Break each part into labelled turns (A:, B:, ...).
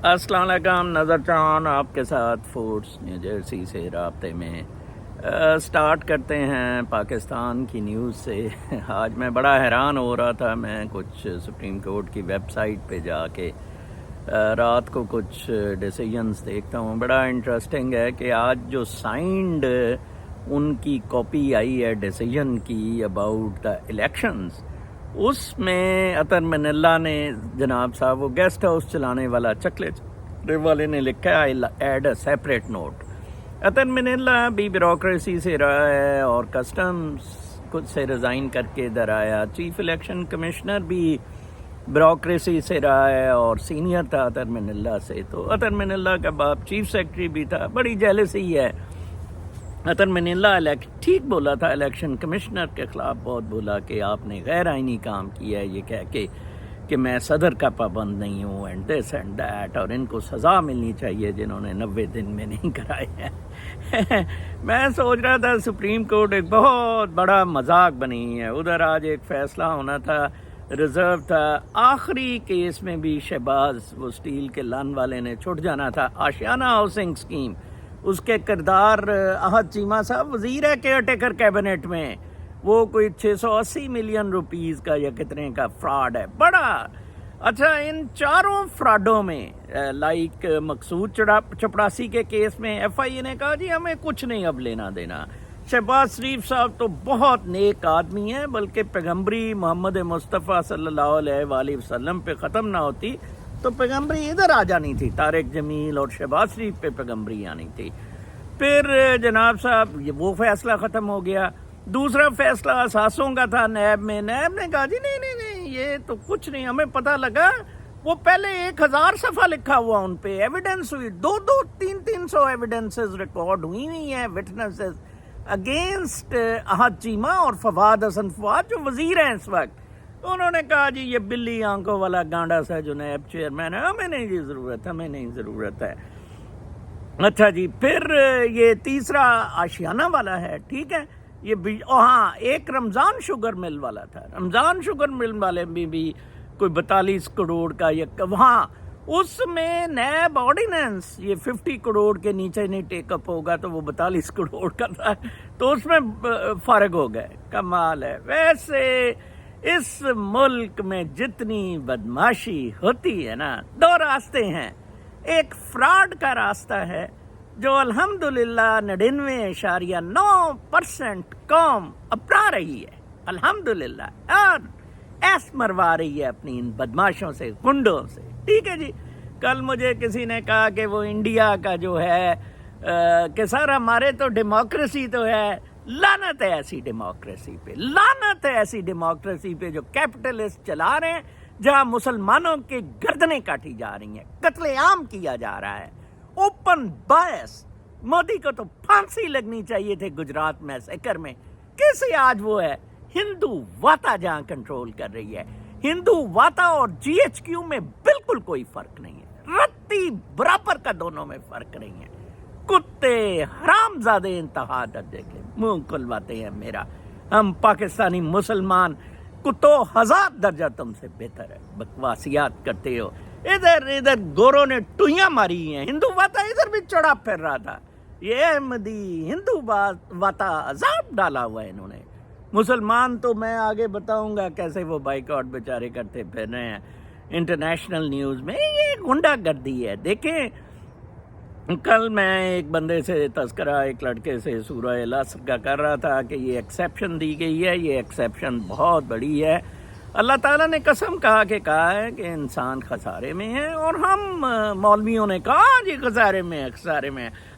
A: السلام علیکم، نظر چاند آپ کے ساتھ فورٹس نیو جرسی سے رابطے میں سٹارٹ کرتے ہیں پاکستان کی نیوز سے۔ آج میں بڑا حیران ہو رہا تھا، میں کچھ سپریم کورٹ کی ویب سائٹ پہ جا کے رات کو کچھ ڈیسیجنز دیکھتا ہوں۔ بڑا انٹرسٹنگ ہے کہ آج جو سائنڈ ان کی کاپی آئی ہے ڈیسیجن کی اباؤٹ دا الیکشنز، اس میں عطر من اللہ نے جناب صاحب وہ گیسٹ ہاؤس چلانے والا چکلے والے نے لکھا ہے آئی ایڈ اے سیپریٹ نوٹ۔ عطر من اللہ بھی بیوروکریسی سے رہا ہے اور کسٹمز سے ریزائن کر کے ادھر آیا، چیف الیکشن کمشنر بھی بیوروکریسی سے رہا ہے اور سینئر تھا عطر من اللہ سے، تو عطر من اللہ کا باپ چیف سیکرٹری بھی تھا۔ بڑی جیلسی ہے۔ عطر من اللہ ٹھیک بولا تھا، الیکشن کمشنر کے خلاف بہت بولا کہ آپ نے غیر آئینی کام کیا ہے، یہ کہہ کے کہ میں صدر کا پابند نہیں ہوں اینڈ دس اینڈ دیٹ، اور ان کو سزا ملنی چاہیے جنہوں نے 90 دن میں نہیں کرائے ہیں۔ میں سوچ رہا تھا سپریم کورٹ ایک بہت بڑا مذاق بنی ہے، ادھر آج ایک فیصلہ ہونا تھا، ریزرو تھا، آخری کیس میں بھی شہباز وہ اسٹیل کے لان والے نے چھٹ جانا تھا، آشیانہ ہاؤسنگ اسکیم، اس کے کردار احد چیمہ صاحب وزیر ہے کیئر ٹیکر کیبنٹ میں، وہ کوئی 680 ملین روپیز کا یا کتنے کا فراڈ ہے بڑا اچھا۔ ان چاروں فراڈوں میں لائک مقصود چپڑاسی کے کیس میں ایف آئی اے نے کہا جی ہمیں کچھ نہیں اب لینا دینا۔ شہباز شریف صاحب تو بہت نیک آدمی ہیں، بلکہ پیغمبری محمد مصطفیٰ صلی اللہ علیہ وآلہ وسلم پہ ختم نہ ہوتی تو پیغمبری ادھر آ جانی تھی، طارق جمیل اور شہباز شریف پہ پیغمبری آنی تھی۔ پھر جناب صاحب وہ فیصلہ ختم ہو گیا۔ دوسرا فیصلہ اساسوں کا تھا نیب میں، نیب نے کہا جی نہیں یہ تو کچھ نہیں، ہمیں پتہ لگا وہ پہلے 1000 صفحہ لکھا ہوا ان پہ، ایویڈنس ہوئی 300 ایویڈنسز ریکارڈ ہوئی ہیں، وٹنسز اگینسٹ احد چیمہ اور فواد حسن فواد جو وزیر ہیں اس وقت۔ تو انہوں نے کہا جی یہ بلی آنکھوں والا گانڈا سا جو نیب چیئرمین ہے، ہمیں نہیں ضرورت ہے۔ اچھا جی، پھر یہ تیسرا آشیانہ والا ہے، ٹھیک ہے، یہ ہاں ایک رمضان شوگر مل والا تھا، رمضان شوگر مل والے میں بھی کوئی 42 کروڑ کا وہاں اس میں نیب آرڈیننس یہ 50 کروڑ کے نیچے نہیں ٹیک اپ ہوگا تو وہ 42 کروڑ کا تھا، تو اس میں فارغ ہو گئے۔ کمال ہے۔ ویسے اس ملک میں جتنی بدماشی ہوتی ہے نا، 2 راستے ہیں، ایک فراڈ کا راستہ ہے جو الحمدللہ 99.9% قوم اپنا رہی ہے الحمدللہ، اور ایس مروا رہی ہے اپنی ان بدماشوں سے، گنڈوں سے، ٹھیک ہے جی۔ کل مجھے کسی نے کہا کہ وہ انڈیا کا جو ہے کہ سر ہمارے تو ڈیموکریسی تو ہے، لعنت ہے ایسی ڈیموکریسی پہ، لعنت ہے ایسی ڈیموکریسی پہ جو کیپٹلسٹ چلا رہے ہیں، جہاں مسلمانوں کی گردنیں کاٹی جا رہی ہیں، قتل عام کیا جا رہا ہے، اوپن بائس۔ مودی کو تو پھانسی لگنی چاہیے تھے گجرات میں سیکر میں، کیسے آج وہ ہے ہندو واتا جہاں کنٹرول کر رہی ہے۔ ہندو واتا اور جی ایچ کیو میں بالکل کوئی فرق نہیں ہے، رتی برابر کا دونوں میں فرق نہیں ہے۔ کتے حرام زادے انتہا درجے کے منہ کھلواتے ہیں میرا، ہم پاکستانی مسلمان کتوں 1000 درجہ تم سے بہتر ہے، بکواسیات کرتے ہو۔ ادھر گوروں نے ٹوئیاں ماری ہیں، ہندو واتا ادھر بھی چڑھا پھر رہا تھا، یہ احمدی ہندو واتا عذاب ڈالا ہوا ہے انہوں نے۔ مسلمان تو میں آگے بتاؤں گا کیسے وہ بائیکاٹ بیچارے کرتے پھر رہے ہیں انٹرنیشنل نیوز میں، یہ غنڈہ گردی ہے۔ دیکھیں کل میں ایک بندے سے تذکرہ ایک لڑکے سے سورہ العصر کا کر رہا تھا کہ یہ ایکسیپشن دی گئی ہے، یہ ایکسیپشن بہت بڑی ہے۔ اللہ تعالیٰ نے قسم کہا ہے کہ انسان خسارے میں ہے، اور ہم مولویوں نے کہا جی خسارے میں ہے،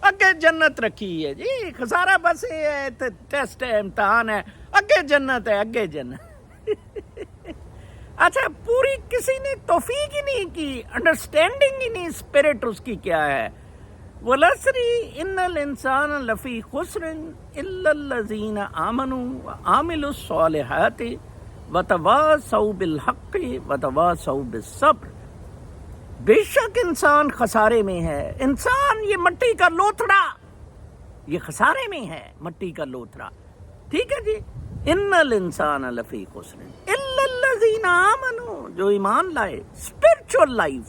A: اگے جنت رکھی ہے جی، خسارہ بس یہ ہے، ٹیسٹ ہے، امتحان ہے، اگے جنت ہے، اگے جنت۔ اچھا، پوری کسی نے توفیق ہی نہیں کی، انڈرسٹینڈنگ ہی نہیں، اسپرٹ اس کی کیا ہے۔ وَالْعَصْرِ إِنَّ الْإِنسَانَ لَفِي خُسْرٍ إِلَّا الَّذِينَ آمَنُوا وَعَمِلُوا الصَّالِحَاتِ وَتَوَاصَوْا بِالْحَقِّ وَتَوَاصَوْا بِالصَّبْرِ۔ بے شک انسان خسارے میں ہے، انسان یہ مٹی کا لوتھڑا، یہ خسارے میں ہے، مٹی کا لوتھڑا، ٹھیک ہے جی۔ ان الانسان لفی خسر الا الذین آمنوا، جو ایمان لائے، اسپرچل لائف،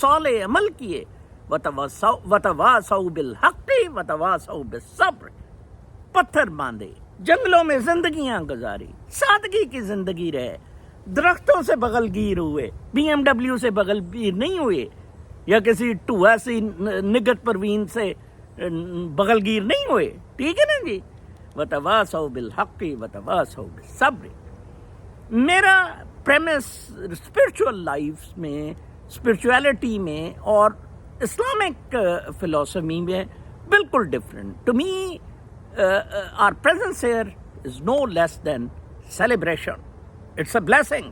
A: صالح عمل کیے, وتواصوا بالحق وتواصوا بالصبر, پتھر باندھے, جنگلوں میں زندگیاں گزاری, سادگی کی زندگی رہے, درختوں سے بغل گیر ہوئے, BMW سے بغل گیر نہیں ہوئے, یا کسی ٹوہا سی نگت پروین سے بغل گیر نہیں ہوئے. ٹھیک ہے نا جی. وتواصوا بالحق وتواصوا بالصبر. میرا پریمس اسپرچول لائف میں, اسپرچویلٹی میں اور اسلامک فلاسفی میں بالکل different. To me our presence here is no less than celebration. It's a blessing.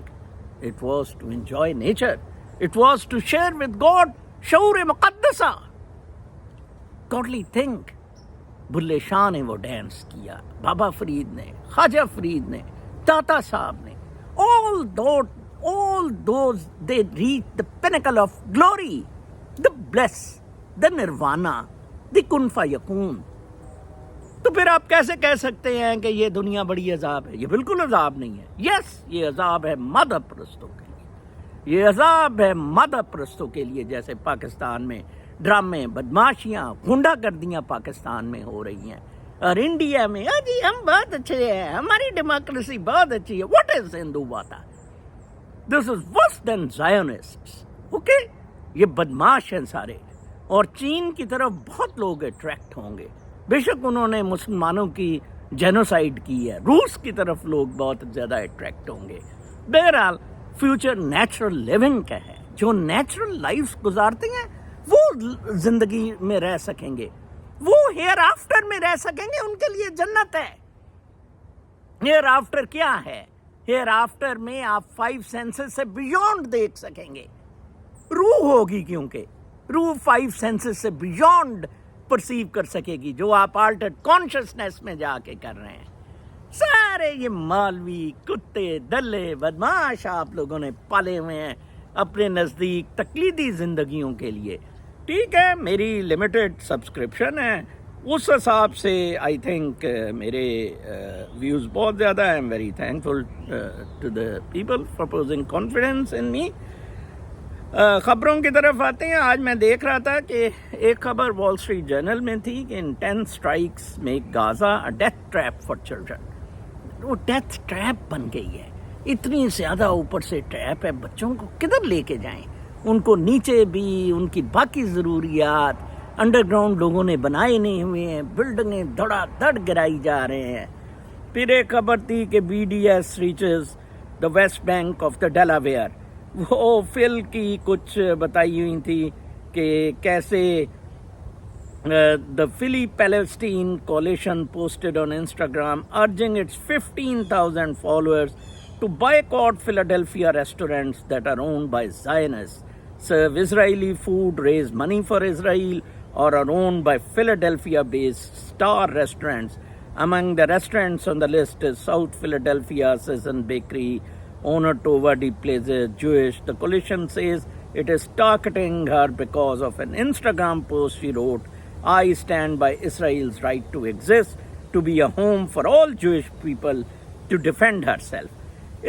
A: It was to enjoy nature. It was to share with God شعور مقدسہ, godly thing. Bulleh Shah نے وہ dance کیا, بابا فرید نے, خواجہ فرید نے, داتا صاحب نے. all those they reached the pinnacle of glory, the bliss, the nirvana, the kun fayakun. تو پھر آپ کیسے کہہ سکتے ہیں کہ یہ دنیا بڑی عذاب ہے؟ یہ بالکل عذاب نہیں ہے. یس, یہ عذاب ہے مادہ پرستوں کے لیے, یہ عذاب ہے مادہ پرستوں کے لیے. جیسے پاکستان میں ڈرامے, بدماشیاں, غنڈہ گردیاں پاکستان میں ہو رہی ہیں, اور انڈیا میں جی ہم بہت اچھے ہیں, ہماری ڈیموکریسی بہت اچھی ہے. What is Hindu واتا؟ This is verse then زائونسٹس. Okay, یہ بدماش ہیں سارے. اور چین کی طرف بہت لوگ اٹریکٹ ہوں گے. بے شک انہوں نے مسلمانوں کی جینوسائڈ کی ہے. روس کی طرف لوگ بہت زیادہ اٹریکٹ ہوں گے. بہرحال فیوچر نیچرل لیونگ کا ہے. جو نیچرل لائف گزارتے ہیں وہ زندگی میں رہ سکیں گے, وہ ہیئر آفٹر میں رہ سکیں گے, ان کے لیے جنت ہے. ہیئر آفٹر کیا ہے؟ ہیئر آفٹر میں آپ 5 سینسز سے بیونڈ دیکھ سکیں گے. روح ہوگی, کیونکہ روح 5 سینسز سے بیونڈ پرسیو کر سکے گی, جو آپ آلٹرڈ کانشسنس میں جا کے کر رہے ہیں. سارے یہ مالوی, کتے, دلے, بدماش آپ لوگوں نے پالے ہوئے ہیں اپنے نزدیک تقلیدی زندگیوں کے لیے. ٹھیک ہے, میری لمیٹڈ سبسکرپشن ہے, اس حساب سے آئی تھنک میرے ویوز بہت زیادہ ہیں. I am very thankful to the people for posing confidence in me. خبروں کی طرف آتے ہیں. آج میں دیکھ رہا تھا کہ ایک خبر وال اسٹریٹ جرنل میں تھی کہ intense strikes make Gaza a death trap for children. وہ ڈیتھ ٹریپ بن گئی ہے, اتنی زیادہ اوپر سے ٹریپ ہے. بچوں کو کدھر لے کے جائیں؟ ان کو نیچے بھی ان کی باقی ضروریات انڈر گراؤنڈ لوگوں نے بنائے نہیں ہوئے ہیں, بلڈنگیں دھڑا دھڑ گرائی جا رہے ہیں. پھر ایک خبر تھی کہ BDS reaches the west bank of the Delaware. وہ فل کی کچھ بتائی ہوئی تھی کہ کیسے the Philly Palestine coalition posted on Instagram urging its 15,000 followers to boycott Philadelphia restaurants that are owned by Zionists, serve Israeli food, raise money for Israel, or are owned by Philadelphia-based Star Restaurants. Among the restaurants on the list is South Philadelphia Citizen Bakery, owner Tovadi Plaza, Jewish. The coalition says it is targeting her because of an Instagram post she wrote, I stand by Israel's right to exist, to be a home for all Jewish people, to defend herself.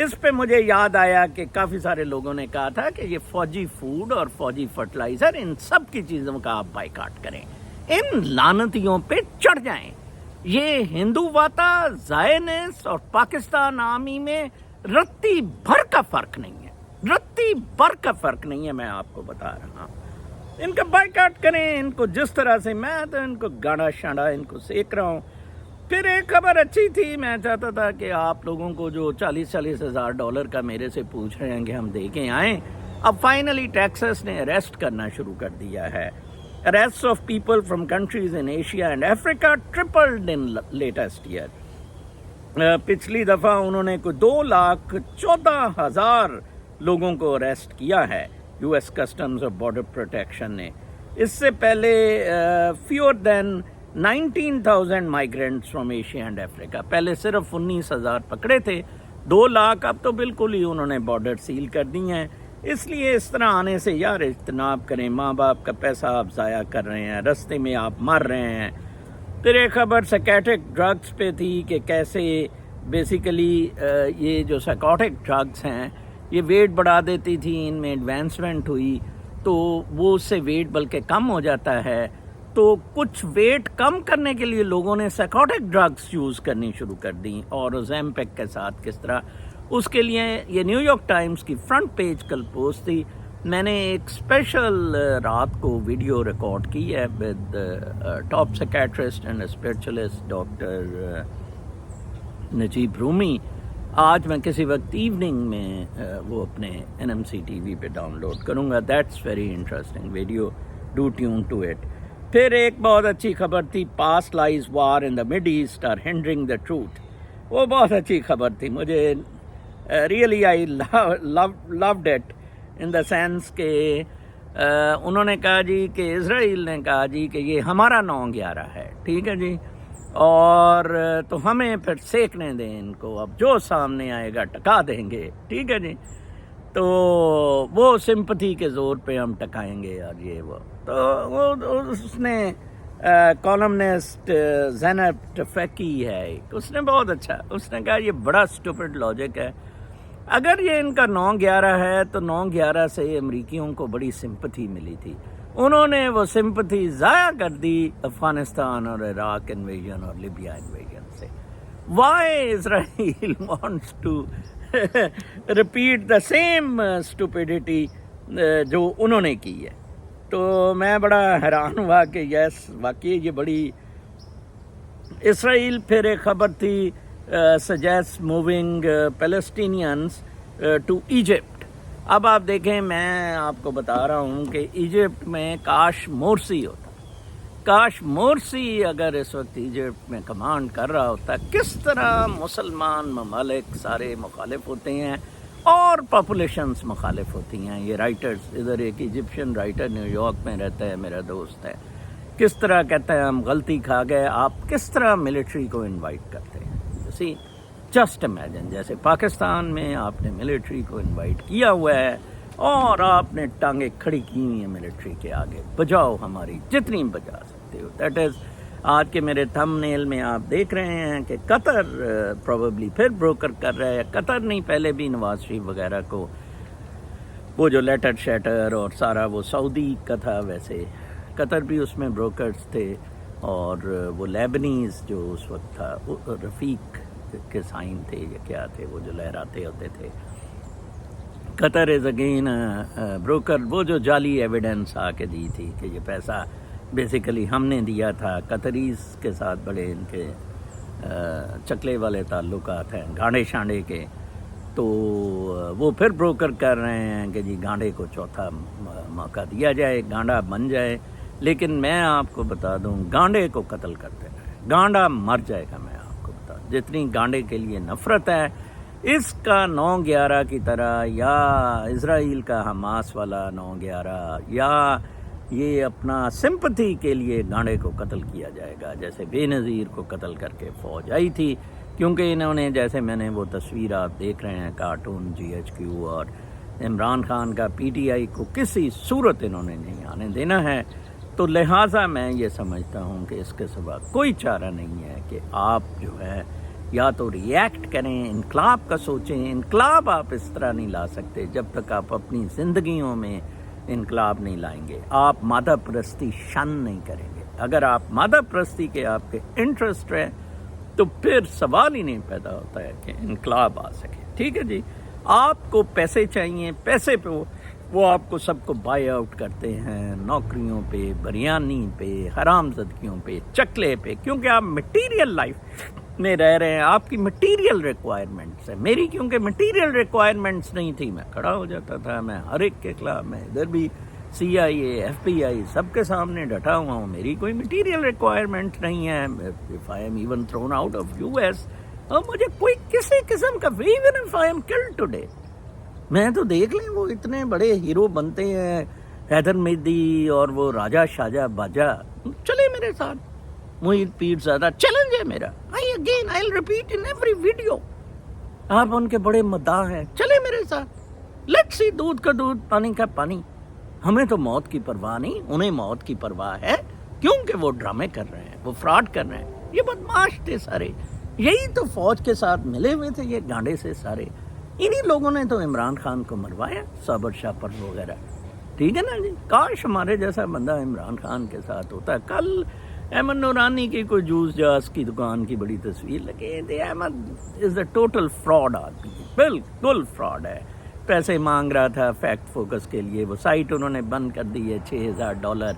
A: اس پہ مجھے یاد آیا کہ کافی سارے لوگوں نے کہا تھا کہ یہ فوجی فوڈ اور فوجی فرٹیلائزر, ان سب کی چیزوں کا آپ بائیکاٹ کریں, ان لعنتیوں پہ چڑھ جائیں. یہ ہندو واتا, زائنس اور پاکستان آرمی میں رتی بھر کا فرق نہیں ہے, رتی بھر کا فرق نہیں ہے. میں آپ کو بتا رہا ہوں, ان کا بائیکاٹ کریں. ان کو جس طرح سے میں تو ان کو گاڑا شاڑا ان کو سیک رہا ہوں. پھر ایک خبر اچھی تھی, میں چاہتا تھا کہ آپ لوگوں کو جو $40,000 کا میرے سے پوچھ رہے ہیں کہ ہم دے کے آئیں, اب فائنلی ٹیکسس نے اریسٹ کرنا شروع کر دیا ہے. Arrests of people from countries in Asia and Africa tripled in latest year. پچھلی دفعہ انہوں نے کوئی 2,14,000 لوگوں کو اریسٹ کیا ہے US Customs اور Border Protection نے. اس سے پہلے fewer than 19,000 migrants from Asia and Africa. پہلے صرف 19,000 پکڑے تھے, 2 لاکھ اب تو بالکل ہی انہوں نے بارڈر سیل کر دی ہیں. اس لیے اس طرح آنے سے یار اجتناب کریں, ماں باپ کا پیسہ آپ ضائع کر رہے ہیں, رستے میں آپ مر رہے ہیں. پھر ایک خبر سائیکیٹرک ڈرگس پہ تھی کہ کیسے بیسیکلی یہ جو سائیکوٹک ڈرگس ہیں یہ ویٹ بڑھا دیتی تھی، ان میں ایڈوانسمنٹ ہوئی تو وہ اس سے ویٹ بلکہ کم ہو جاتا ہے. تو کچھ ویٹ کم کرنے کے لیے لوگوں نے سائیکوٹک ڈرگس یوز کرنی شروع کر دیں، اور اوزیمپک کے ساتھ کس طرح. اس کے لیے یہ نیو یارک ٹائمز کی فرنٹ پیج کل پوسٹ تھی. میں نے ایک اسپیشل رات کو ویڈیو ریکارڈ کی ہے with top psychiatrist and spiritualist doctor Najeeb Rumi. آج میں کسی وقت ایوننگ میں وہ اپنے NMC TV پہ ڈاؤن لوڈ کروں گا. That's very interesting video, do tune to it. پھر ایک بہت اچھی خبر تھی، past lies war in the Mid East are hindering the truth. وہ بہت اچھی خبر تھی. مجھے really I load it in the sense کہ انہوں نے کہا جی کہ اسرائیل نے کہا جی کہ یہ ہمارا 9/11 ہے، ٹھیک ہے جی، اور تو ہمیں پھر سیکنے دیں ان کو، اب جو سامنے آئے گا ٹکا دیں گے، ٹھیک ہے جی. تو وہ سمپتھی کے زور پہ ہم ٹکائیں گے اور یہ وہ. تو وہ اس نے کالمنسٹ زینب ٹفیکی ہے ایک، اس نے بہت اچھا، اس نے کہا یہ بڑا اسٹوپڈ لاجک ہے. اگر یہ ان کا 9/11 ہے تو 9/11 سے امریکیوں کو بڑی سمپتھی ملی تھی. انہوں نے وہ سمپتھی ضائع کر دی افغانستان اور عراق انویژن اور لیبیا انویژن سے. Why Israel wants to repeat the same stupidity جو انہوں نے کی ہے. تو میں بڑا حیران ہوا کہ یس واقعی یہ بڑی. اسرائیل پھر ایک خبر تھی suggest moving Palestinians to Egypt. اب آپ دیکھیں، میں آپ کو بتا رہا ہوں کہ ایجپٹ میں کاش مورسی ہوتا، کاش مورسی اگر اس وقت ایجپٹ میں کمانڈ کر رہا ہوتا. کس طرح مسلمان ممالک سارے مخالف ہوتے ہیں اور پاپولیشنز مخالف ہوتی ہیں. یہ رائٹرز، ادھر ایک ایجپشین رائٹر نیو یارک میں رہتا ہے، میرا دوست ہے، کس طرح کہتا ہے ہم غلطی کھا گئے. آپ کس طرح ملٹری کو انوائٹ کرتے ہیں؟ سی جسٹ امیجن، جیسے پاکستان میں آپ نے ملٹری کو انوائٹ کیا ہوا ہے اور آپ نے ٹانگیں کھڑی کی ہوئی ہیں ملٹری کے آگے، بجاؤ ہماری جتنی بجا سکتے ہو. دیٹ از آج کے میرے تھم نیل میں آپ دیکھ رہے ہیں کہ قطر پروبیبلی پھر بروکر کر رہا ہے. قطر نہیں، پہلے بھی نواز شریف وغیرہ کو وہ جو لیٹر شیٹر اور سارا وہ سعودی کا تھا، ویسے قطر بھی اس میں بروکرز تھے. اور وہ لیبنیز جو اس وقت تھا، رفیق کے سائن تھے یا کیا تھے، وہ جو لہراتے ہوتے تھے. قطر از اگین بروکر. وہ جو جعلی ایویڈنس آ کے دی تھی کہ یہ پیسہ بیسیکلی ہم نے دیا تھا، قطریز کے ساتھ بڑے ان کے چکلے والے تعلقات ہیں گانڈے شانڈے کے. تو وہ پھر بروکر کر رہے ہیں کہ جی گانڈے کو چوتھا موقع دیا جائے، گانڈا بن جائے. لیکن میں آپ کو بتا دوں، گانڈے کو قتل کرتے ہیں، گانڈا مر جائے گا. میں آپ کو بتا دوں جتنی گانڈے کے لیے نفرت ہے، اس کا 9/11 کی طرح، یا اسرائیل کا حماس والا 9/11، یا یہ اپنا سمپتھی کے لیے گانڈے کو قتل کیا جائے گا، جیسے بے نظیر کو قتل کر کے فوج آئی تھی. کیونکہ انہوں نے، جیسے میں نے وہ تصویر آپ دیکھ رہے ہیں کارٹون GHQ اور عمران خان کا PTI کو کسی صورت انہوں نے نہیں آنے دینا ہے. تو لہٰذا میں یہ سمجھتا ہوں کہ اس کے سوا کوئی چارہ نہیں ہے کہ آپ جو ہے یا تو ریئیکٹ کریں، انقلاب کا سوچیں. انقلاب آپ اس طرح نہیں لا سکتے جب تک آپ اپنی زندگیوں میں انقلاب نہیں لائیں گے. آپ مادہ پرستی شن نہیں کریں گے. اگر آپ مادہ پرستی کے آپ کے انٹرسٹ ہے تو پھر سوال ہی نہیں پیدا ہوتا ہے کہ انقلاب آ سکے. ٹھیک ہے جی، آپ کو پیسے چاہیے، پیسے پہ وہ آپ کو سب کو بائی آؤٹ کرتے ہیں، نوکریوں پہ، بریانی پہ، حرام زدگیوں پہ، چکلے پہ، کیونکہ آپ مٹیریل لائف میں رہ رہے ہیں. آپ کی مٹیریل ریکوائرمنٹس ہے. میری کیونکہ مٹیریل ریکوائرمنٹس نہیں تھی، میں کھڑا ہو جاتا تھا. میں ہر ایک کے خلاف، میں ادھر بھی CIA FBI سب کے سامنے ڈٹا ہوا ہوں. میری کوئی مٹیریل ریکوائرمنٹ نہیں ہے. if I am even thrown out of US، اور مجھے کوئی کسی قسم کا، even if I am killed today، میں تو دیکھ لیں وہ اتنے بڑے ہیرو بنتے ہیں، حیدر مہدی اور وہ راجہ شاجہ باجا، چلے میرے ساتھ. محیط پیر زادہ چیلنج ہے میرا. I'll repeat in every video. آپ ان کے بڑے مداح ہیں، چلے میرے ساتھ. لیٹس سی، دودھ کا دودھ، پانی کا پانی. ہمیں تو موت کی پرواہ نہیں، انہیں موت کی پرواہ ہے، کیونکہ وہ ڈرامے کر رہے ہیں، وہ فراڈ کر رہے ہیں. یہ بدماش تھے سارے. یہی تو فوج کے ساتھ ملے ہوئے تھے یہ گانڈے سے سارے. انہی لوگوں نے تو عمران خان کو مروایا، صابر شاپر وغیرہ، ٹھیک ہے نا جی. کاش ہمارے جیسا بندہ عمران خان کے ساتھ ہوتا. کل احمد نورانی کی کوئی جوس جاس کی دکان کی بڑی تصویر لگی تھی. احمد از اے ٹوٹل فراڈ آدمی، بالکل فراڈ ہے. پیسے مانگ رہا تھا فیکٹ فوکس کے لیے، وہ سائٹ انہوں نے بند کر دی ہے. $6,000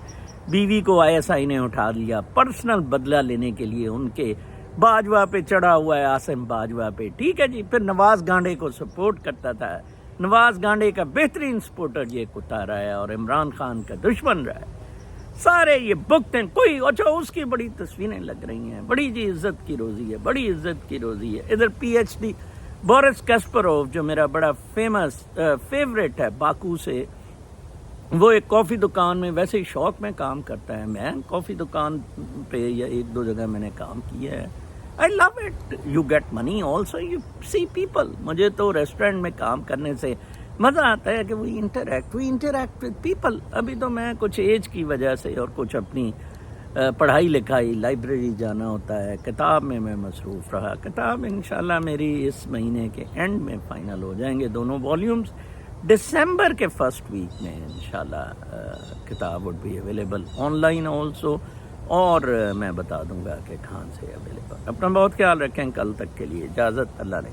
A: بیوی کو ISI نے اٹھا لیا پرسنل بدلہ لینے کے لیے. ان کے باجوہ پہ چڑھا ہوا ہے، عاصم باجوہ پہ، ٹھیک ہے جی. پھر نواز گانڈے کو سپورٹ کرتا تھا. نواز گانڈے کا بہترین سپورٹر یہ کتا رہا ہے اور عمران خان کا دشمن رہا ہے. سارے یہ بکتے ہیں. کوئی اچھا اس کی بڑی تصویریں لگ رہی ہیں، بڑی جی عزت کی روزی ہے، بڑی عزت کی روزی ہے. ادھر PhD بورس کاسپروف جو میرا بڑا فیوریٹ ہے باکو سے، وہ ایک کافی دکان میں ویسے ہی شوق میں کام کرتا ہے. میں کافی دکان پہ یا 1-2 جگہ میں نے کام کیا ہے. I love it. You get money also. You see people. مجھے تو ریسٹورینٹ میں کام کرنے سے مزہ آتا ہے کہ we interact with people. ابھی تو میں کچھ ایج کی وجہ سے اور کچھ اپنی پڑھائی لکھائی، لائبریری جانا ہوتا ہے، کتاب میں مصروف رہا. کتاب انشاءاللہ میری اس مہینے کے اینڈ میں فائنل ہو جائیں گے دونوں والیومز. دسمبر کے فرسٹ ویک میں انشاءاللہ کتاب would be available online also, اور میں بتا دوں گا کہ کہاں سے اویلیبل. اپنا بہت خیال رکھیں. کل تک کے لیے اجازت. اللہ نے